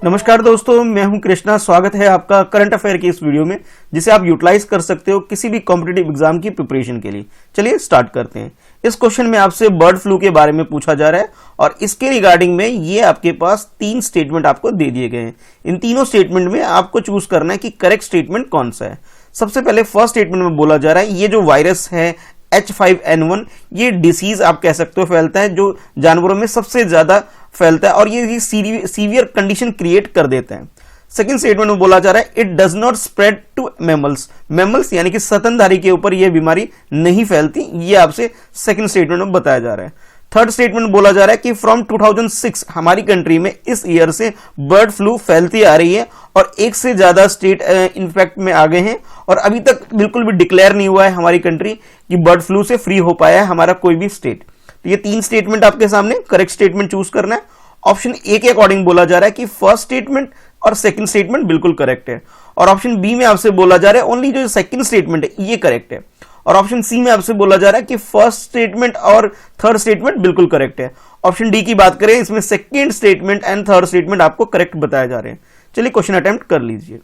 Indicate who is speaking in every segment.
Speaker 1: नमस्कार दोस्तों, मैं हूं कृष्णा। स्वागत है आपका करंट अफेयर की इस वीडियो में, जिसे आप यूटिलाइज कर सकते हो किसी भी कॉम्पिटिटिव एग्जाम की प्रिपरेशन के लिए। चलिए स्टार्ट करते हैं। इस क्वेश्चन में आपसे बर्ड फ्लू के बारे में पूछा जा रहा है और इसके रिगार्डिंग में ये आपके पास 3 स्टेटमेंट आपको दे दिए गए हैं। इन तीनों स्टेटमेंट में आपको चूज करना है कि करेक्ट स्टेटमेंट कौन सा है। सबसे पहले फर्स्ट स्टेटमेंट में बोला जा रहा है ये जो वायरस है H5N1, ये डिसीज आप कह सकते हो फैलता है, जो जानवरों में सबसे ज्यादा फैलता है और ये सीवियर कंडीशन क्रिएट कर देता है। सेकंड स्टेटमेंट में बोला जा रहा है it does not spread to mammals यानी कि स्तनधारी के ऊपर यह बीमारी नहीं फैलती, ये आपसे सेकंड स्टेटमेंट में बताया जा रहा है। थर्ड स्टेटमेंट बोला जा रहा है कि फ्रॉम 2006 हमारी कंट्री में इस ईयर से बर्ड फ्लू फैलती आ रही है और एक से ज्यादा स्टेट इन्फेक्ट में आ गए हैं और अभी तक बिल्कुल भी डिक्लेयर नहीं हुआ है हमारी कंट्री कि बर्ड फ्लू से फ्री हो पाया है हमारा कोई भी स्टेट। तो ये 3 स्टेटमेंट आपके सामने, करेक्ट स्टेटमेंट चूज करना है। ऑप्शन ए के अकॉर्डिंग बोला जा रहा है कि फर्स्ट स्टेटमेंट और सेकंड स्टेटमेंट बिल्कुल करेक्ट है और ऑप्शन बी में आपसे बोला जा रहा है ओनली जो सेकंड स्टेटमेंट है ये करेक्ट है और ऑप्शन सी में आपसे बोला जा रहा है कि फर्स्ट स्टेटमेंट और थर्ड स्टेटमेंट बिल्कुल करेक्ट है। ऑप्शन डी की बात करें, इसमें second statement and third statement आपको करेक्ट बताए जा रहे हैं। चलिए क्वेश्चन अटेम्प्ट कर लीजिए।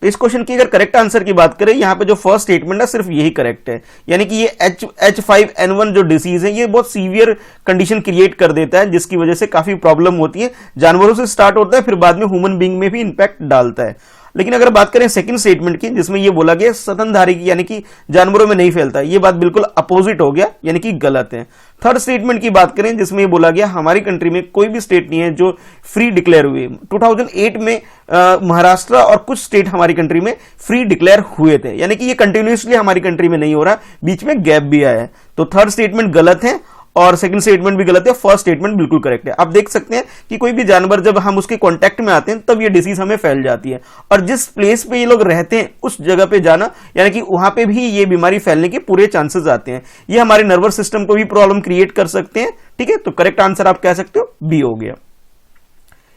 Speaker 1: तो इस क्वेश्चन की अगर करेक्ट आंसर की बात करें, यहां पे जो फर्स्ट स्टेटमेंट है सिर्फ यही करेक्ट है, यानी कि ये H5N1 जो डिसीज है ये बहुत सीवियर कंडीशन क्रिएट कर देता है, जिसकी वजह से काफी प्रॉब्लम होती है। जानवरों से स्टार्ट होता है, फिर बाद में ह्यूमन बीइंग में भी इंपैक्ट डालता है। लेकिन अगर बात करें सेकंड स्टेटमेंट की, जिसमें ये बोला गया स्तनधारी की यानी कि जानवरों में नहीं फैलता, ये बात बिल्कुल अपोजिट हो गया, यानी कि गलत है। थर्ड स्टेटमेंट की बात करें, जिसमें ये बोला गया हमारी कंट्री में कोई भी स्टेट नहीं है जो फ्री डिक्लेयर हुए। 2008 में महाराष्ट्र और कुछ स्टेट हमारी कंट्री में फ्री डिक्लेयर हुए थे, यानी कि ये कंटिन्यूसली हमारी कंट्री में नहीं हो रहा, बीच में गैप भी आया है। तो थर्ड स्टेटमेंट गलत है और सेकंड स्टेटमेंट भी गलत है, फर्स्ट स्टेटमेंट बिल्कुल करेक्ट है। आप देख सकते हैं कि कोई भी जानवर जब हम उसके कांटेक्ट में आते हैं तब ये डिसीज हमें फैल जाती है और जिस प्लेस पे ये लोग रहते हैं उस जगह पे जाना, यानी कि वहां पे भी ये बीमारी फैलने के पूरे चांसेस आते हैं। ये हमारे नर्वस सिस्टम को भी प्रॉब्लम क्रिएट कर सकते हैं। ठीक है, तो करेक्ट आंसर आप कह सकते हो बी हो गया।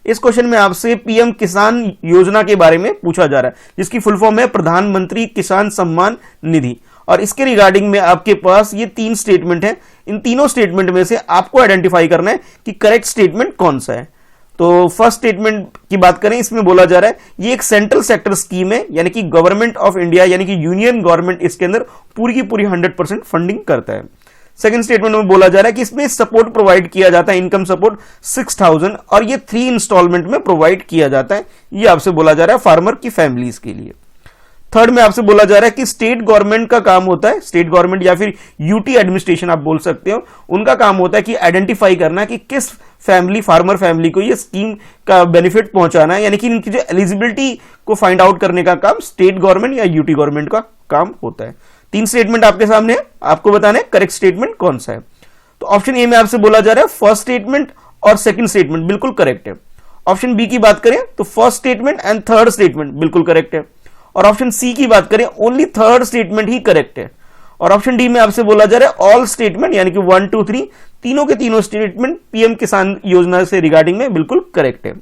Speaker 1: इस क्वेश्चन में आपसे पीएम किसान योजना के बारे में पूछा जा रहा है, जिसकी फुल फॉर्म है प्रधानमंत्री किसान सम्मान निधि, और इसके रिगार्डिंग में आपके पास ये 3 स्टेटमेंट है। इन तीनों स्टेटमेंट में से आपको आइडेंटिफाई करना है कि करेक्ट स्टेटमेंट कौन सा है। तो फर्स्ट स्टेटमेंट की बात करें, इसमें बोला जा रहा है ये एक सेंट्रल सेक्टर स्कीम है, यानी कि गवर्नमेंट ऑफ इंडिया यानी कि यूनियन गवर्नमेंट इसके अंदर पूरी की पूरी 100% फंडिंग करता है। सेकंड स्टेटमेंट में बोला जा रहा है कि इसमें सपोर्ट प्रोवाइड किया जाता है, इनकम सपोर्ट 6000 और ये 3 इंस्टॉलमेंट में प्रोवाइड किया जाता है। ये आपसे बोला जा रहा है फार्मर की फैमिलीज के लिए। थर्ड में आपसे बोला जा रहा है कि स्टेट गवर्नमेंट का काम होता है, स्टेट गवर्नमेंट या फिर यूटी एडमिनिस्ट्रेशन आप बोल सकते हो, उनका काम होता है कि आइडेंटिफाई करना कि किस फैमिली, फार्मर फैमिली को ये स्कीम का बेनिफिट पहुंचाना है, यानी कि इनकी जो एलिजिबिलिटी को फाइंड आउट करने का काम स्टेट गवर्नमेंट या यूटी गवर्नमेंट का काम होता है। 3 स्टेटमेंट आपके सामने है, आपको बताना है करेक्ट स्टेटमेंट कौन सा है। तो ऑप्शन ए में आपसे बोला जा रहा है फर्स्ट स्टेटमेंट और सेकंड स्टेटमेंट बिल्कुल करेक्ट है। ऑप्शन बी की बात करें तो first statement and third statement बिल्कुल करेक्ट है और ऑप्शन सी की बात करें ओनली थर्ड स्टेटमेंट ही करेक्ट है और ऑप्शन डी में आपसे बोला जा रहा है ऑल स्टेटमेंट यानी कि 1 2 3 तीनों के तीनों स्टेटमेंट पीएम किसान योजना से रिगार्डिंग में बिल्कुल करेक्ट है।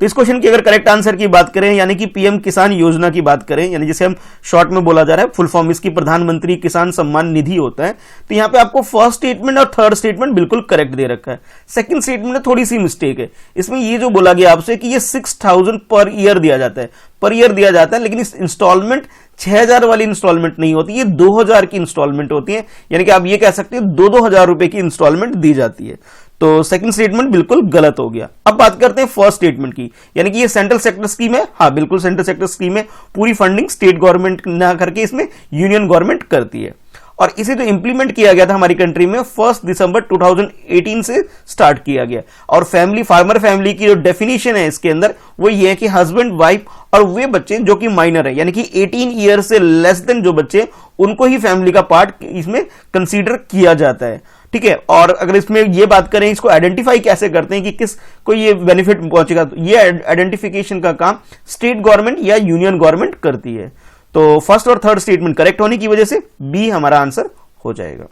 Speaker 1: तो इस क्वेश्चन की अगर करेक्ट आंसर की बात करें, यानी कि पीएम किसान योजना की बात करें, यानी जिसे हम शॉर्ट में बोला जा रहा है, फुल फॉर्म इसकी प्रधानमंत्री किसान सम्मान निधि होता है, तो यहां पे आपको फर्स्ट स्टेटमेंट और थर्ड स्टेटमेंट बिल्कुल करेक्ट दे रखा है। सेकंड स्टेटमेंट में थोड़ी सी मिस्टेक है, इसमें ये जो बोला गया आपसे कि ये 6000 पर ईयर दिया जाता है, पर ईयर दिया जाता है, लेकिन इस इंस्टॉलमेंट 6000 वाली इंस्टॉलमेंट नहीं होती, ये 2000 की इंस्टॉलमेंट होती है, यानी कि आप ये कह सकते हैं 2-2 हजार रुपए की इंस्टॉलमेंट दी जाती है। तो सेकंड स्टेटमेंट बिल्कुल गलत हो गया। अब बात करते हैं फर्स्ट स्टेटमेंट की, यानी कि ये सेंट्रल सेक्टर स्कीम है। हाँ बिल्कुल सेंट्रल सेक्टर स्कीम है, पूरी फंडिंग स्टेट गवर्नमेंट ना करके इसमें यूनियन गवर्नमेंट करती है और इसे जो इंप्लीमेंट किया गया था हमारी कंट्री में 1 दिसंबर 2018 से स्टार्ट किया गया और फैमिली, फार्मर फैमिली की जो डेफिनेशन है इसके अंदर वो ये है कि हस्बैंड, वाइफ और वे बच्चे जो कि माइनर है, यानी कि 18 ईयर से लेस देन जो बच्चे, उनको ही फैमिली का पार्ट इसमें कंसीडर किया जाता है। ठीक है, और अगर इसमें ये बात करें इसको आइडेंटिफाई कैसे करते हैं कि किस को ये बेनिफिट पहुंचेगा, तो ये आइडेंटिफिकेशन का काम स्टेट गवर्नमेंट या यूनियन गवर्नमेंट करती है। तो फर्स्ट और थर्ड स्टेटमेंट करेक्ट होने की वजह से बी हमारा आंसर हो जाएगा।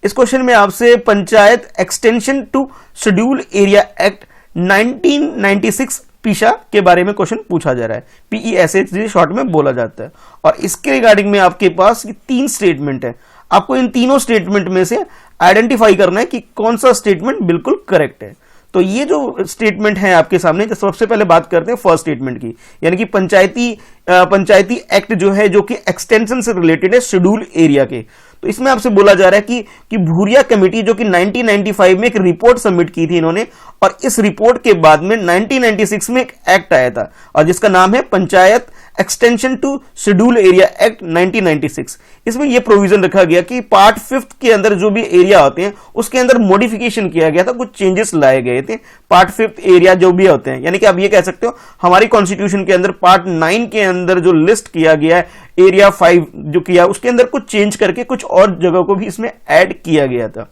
Speaker 1: इस क्वेश्चन में आपसे panchayat extension to schedule area act 1996 PESA के बारे में क्वेश्चन पूछा जा रहा है, PESH शॉर्ट में बोला जाता है, और इसके रिगार्डिंग में आपके पास ये 3 स्टेटमेंट है। आपको इन तीनों स्टेटमेंट में से आइडेंटिफाई करना है कि कौन सा स्टेटमेंट बिल्कुल करेक्ट है। तो ये जो स्टेटमेंट है आपके सामने, तो सबसे पहले बात करते हैं फर्स्ट स्टेटमेंट की, यानी कि पंचायती एक्ट जो है, जो कि एक्सटेंशन से रिलेटेड है शेड्यूल एरिया के। तो इसमें आपसे बोला जा रहा है कि भूरिया कमेटी जो कि 1995 में एक रिपोर्ट सबमिट की थी इन्होंने, और इस रिपोर्ट के बाद में 1996 में एक एक्ट आया था और जिसका नाम है panchayat extension to schedule area act 1996। इसमें यह प्रोविजन रखा गया कि पार्ट 5 के अंदर जो भी एरिया होते हैं उसके अंदर मॉडिफिकेशन किया गया था, कुछ चेंजेस लाए गए थे पार्ट 5 एरिया जो भी होते हैं। यानी कि आप ये कह सकते हो हमारी कॉन्स्टिट्यूशन के अंदर पार्ट 9 के अंदर जो लिस्ट किया गया है एरिया 5 जो किया, उसके अंदर कुछ चेंज करके कुछ और जगह को भी इसमें ऐड किया गया था।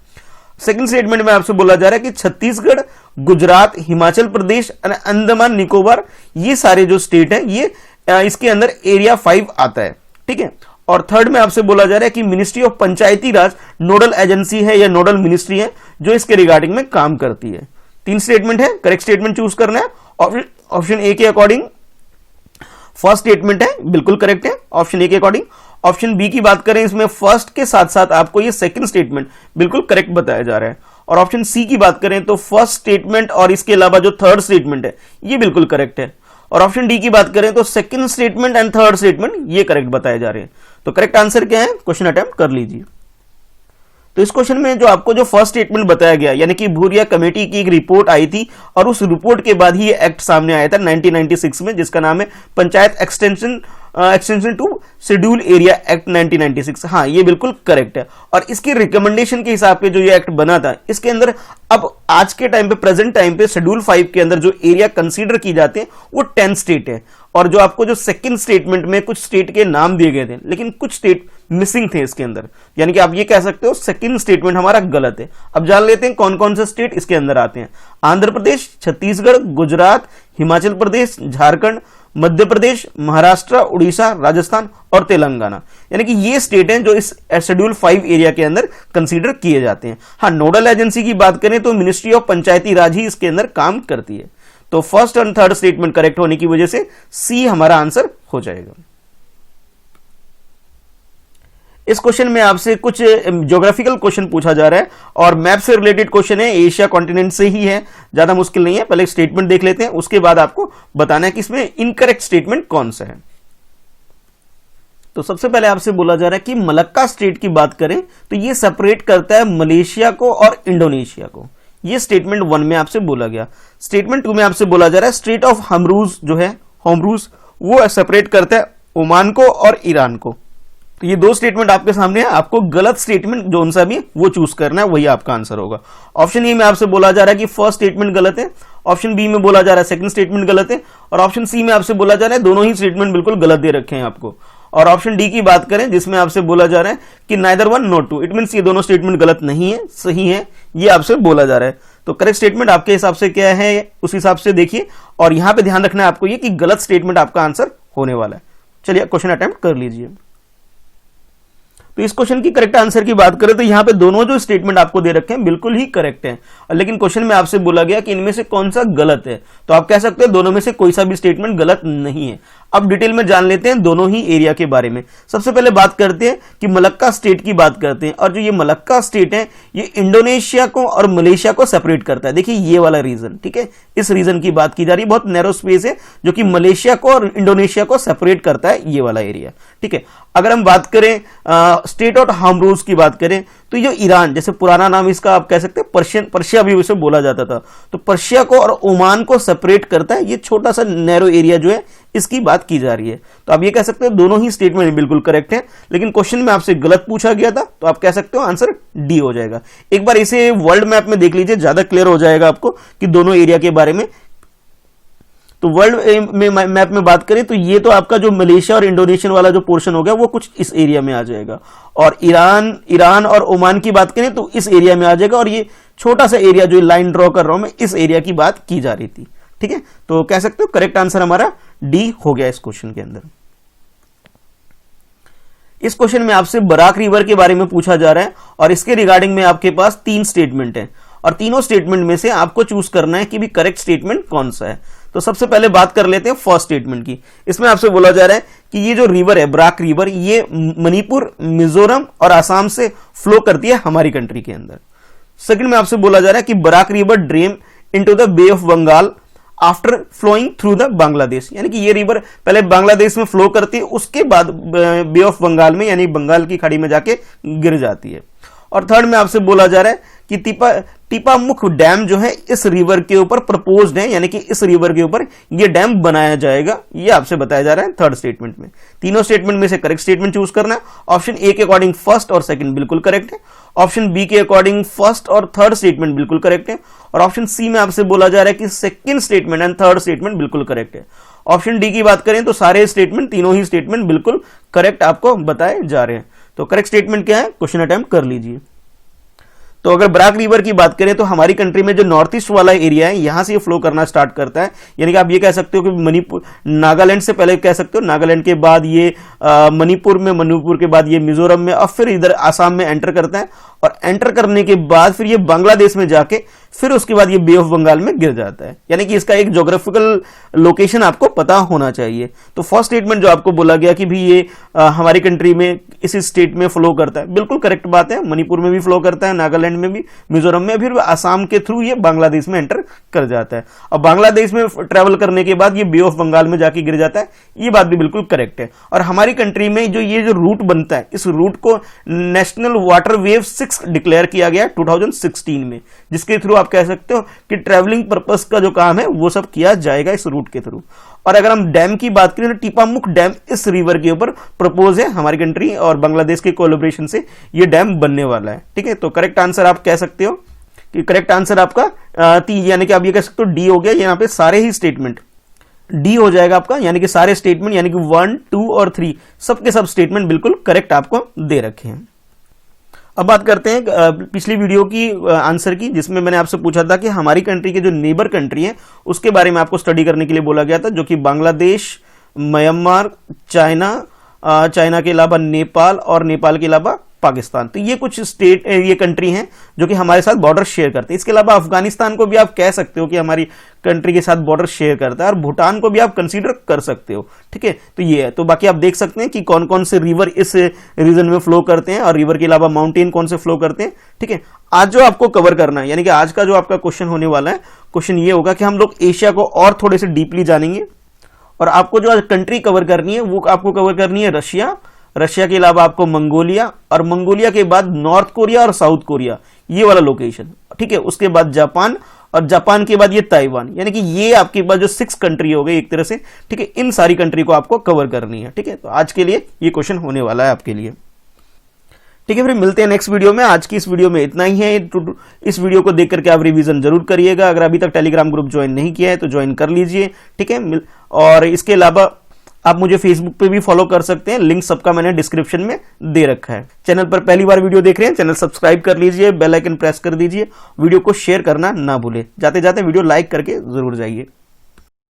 Speaker 1: सेकंड स्टेटमेंट में आपसे बोला जा रहा है कि छत्तीसगढ़, गुजरात, हिमाचल प्रदेश और अंडमान निकोबार, ये सारे जो स्टेट है ये इसके अंदर एरिया 5 आता है, ठीक है। और थर्ड में आपसे बोला जा रहा है कि ministry of Panchayati Raj nodal agency है या नोडल मिनिस्ट्री है जो इसके रिगार्डिंग में काम करती है। 3 स्टेटमेंट है, करेक्ट स्टेटमेंट चूज करना है। ऑप्शन ए के अकॉर्डिंग फर्स्ट स्टेटमेंट है, बिल्कुल करेक्ट है ऑप्शन ए के अकॉर्डिंग। ऑप्शन बी की बात करें, इसमें फर्स्ट के साथ साथ आपको ये सेकंड स्टेटमेंट बिल्कुल करेक्ट बताया जा रहा है। और ऑप्शन सी की बात करें तो फर्स्ट स्टेटमेंट और इसके अलावा जो थर्ड स्टेटमेंट है ये बिल्कुल करेक्ट है। और ऑप्शन डी की बात करें तो second statement and third statement ये करेक्ट बताए जा रहे हैं। तो करेक्ट आंसर क्या है, क्वेश्चन अटेम्प्ट कर लीजिए। तो इस क्वेश्चन में जो आपको जो फर्स्ट स्टेटमेंट बताया गया, यानी कि भूरिया कमेटी की एक रिपोर्ट आई थी और उस रिपोर्ट के बाद ही ये एक्ट सामने आया था 1996 में, जिसका नाम है panchayat extension to schedule area act 1996। हाँ, ये बिल्कुल करेक्ट है। और इसकी रिकमेंडेशन के हिसाब से जो ये एक्ट बना था, इसके अंदर अब आज के टाइम पे, प्रेजेंट टाइम पे शेड्यूल 5 के अंदर जो एरिया कंसीडर की जाते हैं वो 10 स्टेट है। और जो आपको जो सेकंड स्टेटमेंट में कुछ स्टेट के नाम दिए गए थे, लेकिन कुछ स्टेट मिसिंग थे इसके अंदर, यानी कि आप ये कह सकते हो सेकंड स्टेटमेंट हमारा गलत है। अब जान लेते हैं कौन कौन से स्टेट इसके अंदर आते हैं। आंध्र प्रदेश, छत्तीसगढ़, गुजरात, हिमाचल प्रदेश, झारखंड, मध्य प्रदेश, महाराष्ट्र, उड़ीसा, राजस्थान और तेलंगाना, यानी कि ये स्टेट हैं जो इस शेड्यूल 5 एरिया के अंदर कंसीडर किए जाते हैं। हाँ, नोडल एजेंसी की बात करें तो मिनिस्ट्री ऑफ पंचायती राज ही इसके अंदर काम करती है। तो फर्स्ट और थर्ड स्टेटमेंट करेक्ट होने की वजह से सी हमारा आंसर हो जाएगा। इस क्वेश्चन में आपसे कुछ ज्योग्राफिकल क्वेश्चन पूछा जा रहा है और मैप से रिलेटेड क्वेश्चन है, एशिया कॉन्टिनेंट से ही है, ज्यादा मुश्किल नहीं है। पहले स्टेटमेंट देख लेते हैं, उसके बाद आपको बताना है कि इसमें इनकरेक्ट स्टेटमेंट कौन सा है। तो सबसे पहले आपसे बोला जा रहा है कि मलक्का स्टेट की बात करें तो ये सेपरेट करता है मलेशिया को और इंडोनेशिया को। ये स्टेटमेंट 1 में आपसे बोला गया। स्टेटमेंट 2 में आपसे बोला जा रहा है स्ट्रेट ऑफ होमरूज जो है, होमरूज, वो सेपरेट करता है ओमान को और ईरान को। तो ये 2 स्टेटमेंट आपके सामने है, आपको गलत स्टेटमेंट जो सा भी वो चूज करना है, वही आपका आंसर होगा। ऑप्शन ए में आपसे बोला जा रहा है कि फर्स्ट स्टेटमेंट गलत है, ऑप्शन बी में बोला जा रहा है सेकंड स्टेटमेंट गलत है, और ऑप्शन सी में आपसे बोला जा रहा है दोनों ही स्टेटमेंट बिल्कुल गलत दे रखे हैं आपको। और ऑप्शन डी की बात करें जिसमें आपसे बोला जा रहा है कि neither one not two, it means ये दोनों स्टेटमेंट गलत नहीं है, सही है, ये आपसे बोला जा रहा है। तो करेक्ट स्टेटमेंट आपके हिसाब से क्या है उस हिसाब से देखिए, और यहां पे ध्यान रखना है आपको ये कि गलत स्टेटमेंट आपका आंसर होने वाला है। चलिए क्वेश्चन अटेम्प्ट कर लीजिए। तो इस क्वेश्चन की करेक्ट आंसर की बात करें तो यहाँ पे दोनों जो स्टेटमेंट आपको दे रखे हैं बिल्कुल ही करेक्ट हैं, लेकिन क्वेश्चन में आपसे बोला गया कि इनमें से कौन सा गलत है। तो आप कह सकते हैं दोनों में से कोई सा भी स्टेटमेंट गलत नहीं है। अब डिटेल में जान लेते हैं दोनों ही एरिया के बारे में। सबसे पहले बात करते हैं कि मलक्का स्टेट की बात करते हैं, और जो ये मलक्का स्टेट है ये इंडोनेशिया को और मलेशिया को सेपरेट करता है। देखिए ये वाला रीजन, ठीक है, इस रीजन की बात की जा रही है, बहुत नैरो स्पेस है जो कि मलेशिया को और इंडोनेशिया को सेपरेट करता है, ये वाला एरिया, ठीक है। अगर हम बात करें स्टेट ऑफ होमरूज की बात करें तो ये ईरान, जैसे पुराना नाम इसका आप कह सकते हैं पर्शिया भी उसे बोला जाता था, तो पर्शिया को और ओमान को सेपरेट करता है, ये छोटा सा नैरो एरिया जो है इसकी बात की जा रही है। तो आप ये कह सकते हो दोनों ही स्टेटमेंट बिल्कुल करेक्ट है, लेकिन क्वेश्चन में आपसे गलत पूछा गया था, तो आप कह सकते हो आंसर डी हो जाएगा। एक बार इसे वर्ल्ड मैप में देख लीजिए, ज्यादा क्लियर हो जाएगा आपको कि दोनों एरिया के बारे में। तो वर्ल्ड में मैप में बात करें तो ये तो आपका जो मलेशिया और इंडोनेशिया वाला जो पोर्शन हो गया वो कुछ इस एरिया में आ जाएगा, और ईरान और ओमान की बात करें तो इस एरिया में आ जाएगा, और ये छोटा सा एरिया जो लाइन ड्रॉ कर रहा हूं मैं, इस एरिया की बात की जा रही थी, ठीक है। तो कह सकते हो करेक्ट आंसर हमारा डी हो गया इस क्वेश्चन के अंदर। इस क्वेश्चन में आपसे बराक रिवर के बारे में पूछा जा रहा है, और इसके रिगार्डिंग में आपके पास 3 स्टेटमेंट है, और तीनों स्टेटमेंट में से आपको चूज करना है कि भी करेक्ट स्टेटमेंट कौन सा है। तो सबसे पहले बात कर लेते हैं फर्स्ट स्टेटमेंट की। इसमें आपसे बोला जा रहा है कि ये जो रिवर है बराक रिवर, ये मणिपुर, मिजोरम और आसाम से फ्लो करती है हमारी कंट्री के अंदर। सेकंड में आपसे बोला जा रहा है कि Barak river drain into the bay of Bengal after flowing through the Bangladesh, यानी कि ये रिवर पहले बांग्लादेश में फ्लो करती है, उसके बाद बे ऑफ बंगाल में यानी बंगाल की खाड़ी में जाके गिर जाती है। और थर्ड में आपसे बोला जा रहा है कि टीपामुख डैम जो है इस रिवर के ऊपर प्रपोज्ड है, यानी कि इस रिवर के ऊपर ये डैम बनाया जाएगा, ये आपसे बताया जा रहा है थर्ड स्टेटमेंट में। तीनों स्टेटमेंट में से करेक्ट स्टेटमेंट चूज करना है। ऑप्शन ए के अकॉर्डिंग फर्स्ट और सेकंड बिल्कुल करेक्ट है, ऑप्शन बी के अकॉर्डिंग फर्स्ट और थर्ड स्टेटमेंट बिल्कुल करेक्ट है, और ऑप्शन सी में आपसे बोला जा रहा है कि second statement and third statement बिल्कुल करेक्ट है। ऑप्शन डी की बात करें तो सारे स्टेटमेंट, तीनों ही स्टेटमेंट बिल्कुल करेक्ट आपको बताए जा रहे हैं। तो करेक्ट स्टेटमेंट क्या है, क्वेश्चन अटेम्प्ट कर लीजिए। तो अगर बराक रिवर की बात करें तो हमारी कंट्री में जो नॉर्थ ईस्ट वाला एरिया है यहां से ये फ्लो करना स्टार्ट करता है, यानी कि आप ये कह सकते हो कि मणिपुर, नागालैंड से पहले कह सकते हो, नागालैंड के बाद ये मणिपुर में, मणिपुर के बाद ये मिजोरम में, अब फिर इधर आसाम में एंटर करता है, और एंटर करने के बाद फिर ये बांग्लादेश में जाके फिर उसके बाद ये बे ऑफ बंगाल में गिर जाता है, यानी कि इसका एक ज्योग्राफिकल लोकेशन आपको पता होना चाहिए। तो फर्स्ट स्टेटमेंट जो आपको बोला गया कि भी ये हमारी कंट्री में इस स्टेट में फ्लो करता है, बिल्कुल करेक्ट बात है। मणिपुर में भी फ्लो करता है, नागालैंड में भी, मिजोरम में, फिर आसाम के थ्रू ये बांग्लादेश में एंटर कर जाता है, और बांग्लादेश में ट्रेवल करने के बाद ये बे ऑफ बंगाल में जाके गिर जाता है, ये बात भी बिल्कुल करेक्ट है। और हमारी कंट्री में जो ये जो रूट बनता है, इस रूट को नेशनल वाटर वेव 6 डिक्लेयर किया गया 2016 में, जिसके थ्रू आप कह सकते हो कि ट्रैवलिंग पर्पस का जो काम है वो सब किया जाएगा इस रूट के थ्रू। और अगर हम डैम की बात करें तो टीपामुख डैम इस रिवर के ऊपर प्रपोज है, हमारी कंट्री और बांग्लादेश के कोलैबोरेशन से ये डैम बनने वाला है। ठीक है, तो करेक्ट आंसर आप कह सकते हो कि करेक्ट आंसर आपका यानी कि आप ये कह सकते हो डी हो गया। यहाँ पे सारे ही स्टेटमेंट डी हो जाएगा आपका, यानी कि सारे स्टेटमेंट यानी कि 1, 2 और 3 सबके सब स्टेटमेंट बिल्कुल करेक्ट आपको दे रखे हैं। अब बात करते हैं पिछली वीडियो की आंसर की, जिसमें मैंने आपसे पूछा था कि हमारी कंट्री के जो नेबर कंट्री है उसके बारे में आपको स्टडी करने के लिए बोला गया था, जो कि बांग्लादेश, म्यांमार, चाइना के अलावा नेपाल और नेपाल के अलावा पाकिस्तान। तो ये कुछ स्टेट, ये कंट्री हैं जो कि हमारे साथ बॉर्डर शेयर करते हैं। इसके अलावा अफगानिस्तान को भी आप कह सकते हो कि हमारी कंट्री के साथ बॉर्डर शेयर करता है, और भूटान को भी आप कंसीडर कर सकते हो। ठीक है, तो ये है। तो बाकी आप देख सकते हैं कि कौन कौन से रिवर इस रीजन में फ्लो करते हैं, और रिवर के अलावा माउंटेन कौन से फ्लो करते हैं। ठीक है, आज जो आपको कवर करना है, यानी कि आज का जो आपका क्वेश्चन होने वाला है, क्वेश्चन ये होगा कि हम लोग एशिया को और थोड़े से डीपली जानेंगे, और आपको जो आज कंट्री कवर करनी है वो आपको कवर करनी है रशिया के अलावा आपको मंगोलिया, और मंगोलिया के बाद नॉर्थ कोरिया और साउथ कोरिया, ये वाला लोकेशन। ठीक है, उसके बाद जापान, और जापान के बाद ये ताइवान, यानी कि ये आपके पास जो 6 कंट्री हो गई एक तरह से। ठीक है, इन सारी कंट्री को आपको कवर करनी है। ठीक है, तो आज के लिए ये क्वेश्चन होने वाला है आपके लिए। ठीक है, फिर मिलते हैं नेक्स्ट वीडियो में। आज की इस वीडियो में इतना ही है। इस वीडियो को देख करके आप रिवीजन जरूर करिएगा। अगर अभी तक टेलीग्राम ग्रुप ज्वाइन नहीं किया है तो ज्वाइन कर लीजिए। ठीक है, और इसके अलावा आप मुझे फेसबुक पे भी फॉलो कर सकते हैं, लिंक सबका मैंने डिस्क्रिप्शन में दे रखा है। चैनल पर पहली बार वीडियो देख रहे हैं, चैनल सब्सक्राइब कर लीजिए, बेल आइकन प्रेस कर दीजिए, वीडियो को शेयर करना ना भूले। जाते जाते वीडियो लाइक करके जरूर जाइए।